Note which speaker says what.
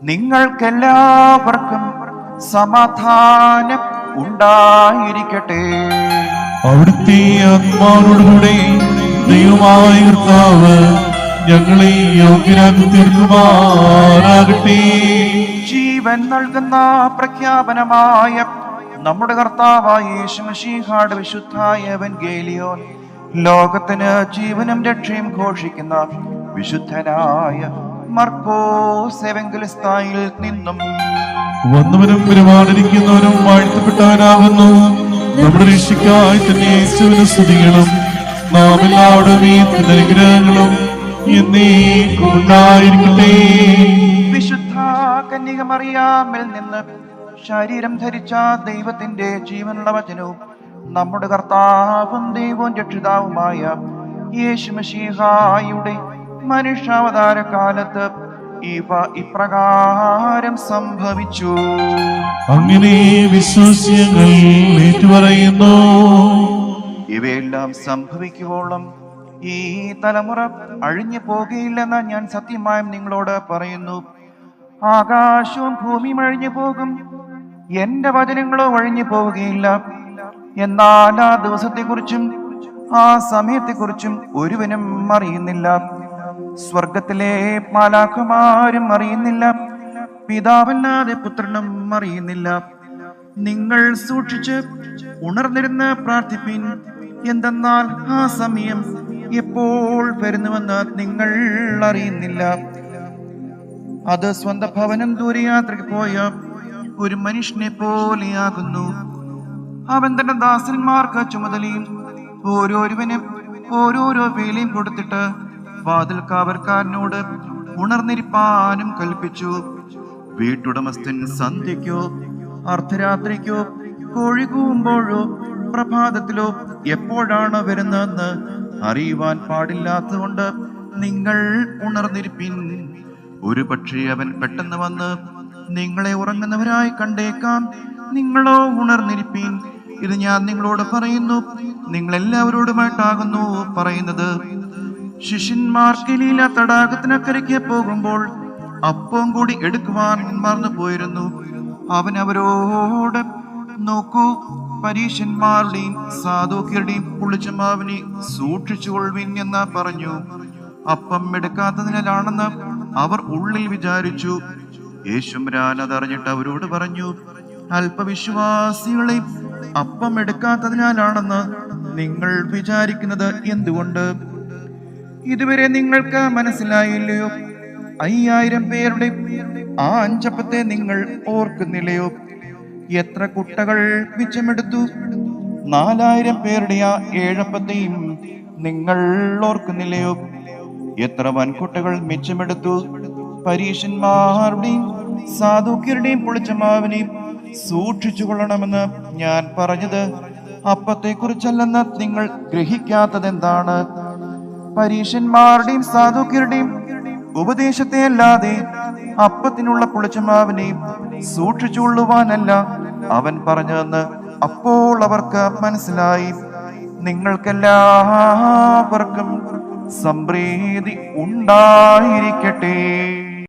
Speaker 1: നിങ്ങൾക്കെല്ലാവർക്കും സമാധാനം ഉണ്ടായിരിക്കട്ടെ.
Speaker 2: അവിടുത്തെ ആത്മാവോടുകൂടെ ദൈവമായ കർത്താവ് ഞങ്ങളെ യോഗ്യരാക്കി തീർക്കുമാറാകട്ടെ.
Speaker 1: ജീവൻ നൽകുന്ന പ്രഖ്യാപനമായ നമ്മുടെ കർത്താവായ യേശു മിശിഹായുടെ വിശുദ്ധായ എവൻഗേലിയോൻ ലോകത്തിന് ജീവനും രക്ഷയും ഘോഷിക്കുന്ന വിശുദ്ധനായ മർക്കോസ് എവൻഗലിസ്തായിൽ നിന്നും.
Speaker 2: വന്നവനും പെരുമാറിയിരിക്കുന്നവനും വാഴ്ത്തപ്പെട്ടവനാകുന്നു. നമ്മുടെ രക്ഷയ്ക്കായി തന്നെ യേശുവിനെ സ്തുതിക്കണം. നാം എല്ലാവരും ഈ അനുഗ്രഹങ്ങളും എന്നേക്കും ഉണ്ടായിരിക്കട്ടെ.
Speaker 1: വിശുദ്ധ കന്യക മറിയാമിൽ നിന്ന് ശരീരം ധരിച്ച ദൈവത്തിന്റെ ജീവനുള്ള വചനവും നമ്മുടെ കർത്താവും ദൈവവും രക്ഷിതാവുമായ യേശു മിശിഹായുടെ മനുഷ്യാവതാര കാലത്ത് ഇവ ഇപ്രകാരം സംഭവിച്ചു.
Speaker 2: അങ്ങനെ വിശ്വാസ്യങ്ങൾ ഏറ്റുപറയുന്നു.
Speaker 1: ഇവയെല്ലാം സംഭവിക്കുവോളം ഈ തലമുറ അഴിഞ്ഞു പോകുകയില്ലെന്ന് ഞാൻ സത്യമായും നിങ്ങളോട് പറയുന്നു. ആകാശവും ഭൂമിയും അഴിഞ്ഞു പോകും, എന്റെ വചനങ്ങളോ അഴിഞ്ഞു പോവുകയില്ല. എന്നാൽ ആ ദിവസത്തെക്കുറിച്ചും ആ സമയത്തെക്കുറിച്ചും ഒരുവനും അറിയുന്നില്ല, സ്വർഗത്തിലെ മാലാഖമാരും അറിയുന്നില്ല, പിതാവല്ലാതെ പുത്രനും അറിയുന്നില്ല. നിങ്ങൾ സൂക്ഷിച്ച് ഉണർന്നിരുന്ന് പ്രാർത്ഥിപ്പിൻ. എന്തെന്നാൽ ആ സമയം എപ്പോൾ വരുന്നുവെന്ന് നിങ്ങൾ അറിയുന്നില്ല. അത് സ്വന്തം ഭവനം ദൂരയാത്രയ്ക്ക് പോയ ഒരു മനുഷ്യനെ പോലെയാകുന്നു. അവൻ തന്റെ ദാസന്മാർക്ക് ചുമതലയും ഓരോരുവനും ഓരോരോ വേലയും കൊടുത്തിട്ട് വാതിൽ കാവൽക്കാരനോട് ഉണർന്നിരിപ്പാനും കൽപ്പിച്ചു. വീട്ടുടമസ്ഥൻ സന്ധ്യയ്ക്കോ അർദ്ധരാത്രിക്കോ കോഴി കൂവുമ്പോഴോ പ്രഭാതത്തിലോ എപ്പോഴാണ് വരുന്നതെന്ന് അറിയുവാൻ പാടില്ലാത്തതുകൊണ്ട് നിങ്ങൾ ഉണർന്നിരിപ്പിൻ. ഒരു പക്ഷേ അവൻ പെട്ടെന്ന് വന്ന് നിങ്ങളെ ഉറങ്ങുന്നവരായി കണ്ടേക്കാം. നിങ്ങളോ ഉണർന്നിരിപ്പിൻ. ഇത് ഞാൻ നിങ്ങളോട് പറയുന്നു, നിങ്ങളെല്ലാവരോടുമായിട്ടാകുന്നു പറയുന്നത്. ശിഷ്യന്മാർ ഗലീല തടാകത്തിനക്കരയ്ക്ക് പോകുമ്പോൾ അപ്പം കൂടി എടുക്കുവാൻ മറന്നു പോയിരുന്നു. അവൻ അവരോട്, നോക്കൂ, പരീശന്മാരുടെയും സാദൂക്യരുടെയും പുളിച്ച മാവിനെ സൂക്ഷിച്ചുകൊള്ളുവിൻ എന്ന് പറഞ്ഞു. അപ്പം എടുക്കാത്തതിനാലാണെന്ന് അവർ ഉള്ളിൽ വിചാരിച്ചു. യേശുരാൻ അതറിഞ്ഞിട്ട് അവരോട് പറഞ്ഞു, അല്പവിശ്വാസികളെ, അപ്പം എടുക്കാത്തതിനാലാണെന്ന് നിങ്ങൾ വിചാരിക്കുന്നത് എന്തുകൊണ്ട്? ഇതുവരെ നിങ്ങൾക്ക് മനസ്സിലായില്ലയോ? 5000 പേരുടെ ആ 5 അപ്പത്തെ നിങ്ങൾ ഓർക്കുന്നില്ലയോ? എത്ര കുട്ടകൾ മിച്ചമെടുത്തു? 4000 പേരുടെ ആ 7 അപ്പത്തെയും നിങ്ങൾ ഓർക്കുന്നില്ലയോ? എത്ര വൻകുട്ടകൾ മിച്ചമെടുത്തു? പരീശന്മാരുടെയും സാദൂക്യരുടെയും പുളിച്ച മാവിനെയും സൂക്ഷിച്ചു കൊള്ളണമെന്ന് ഞാൻ പറഞ്ഞത് അപ്പത്തെ കുറിച്ചല്ലെന്ന് നിങ്ങൾ ഗ്രഹിക്കാത്തത് എന്താണ്? പരീശന്മാരുടെയും സാദൂക്യരുടെയും ഉപദേശത്തെ അല്ലാതെ അപ്പത്തിനുള്ള പുളിച്ചമാവിനെയും സൂക്ഷിച്ചുകൊള്ളുവാനല്ല അവൻ പറഞ്ഞതെന്ന് അപ്പോൾ അവർക്ക് മനസ്സിലായി. നിങ്ങൾക്കെല്ലാവർക്കും സംപ്രീതി ഉണ്ടായിരിക്കട്ടെ.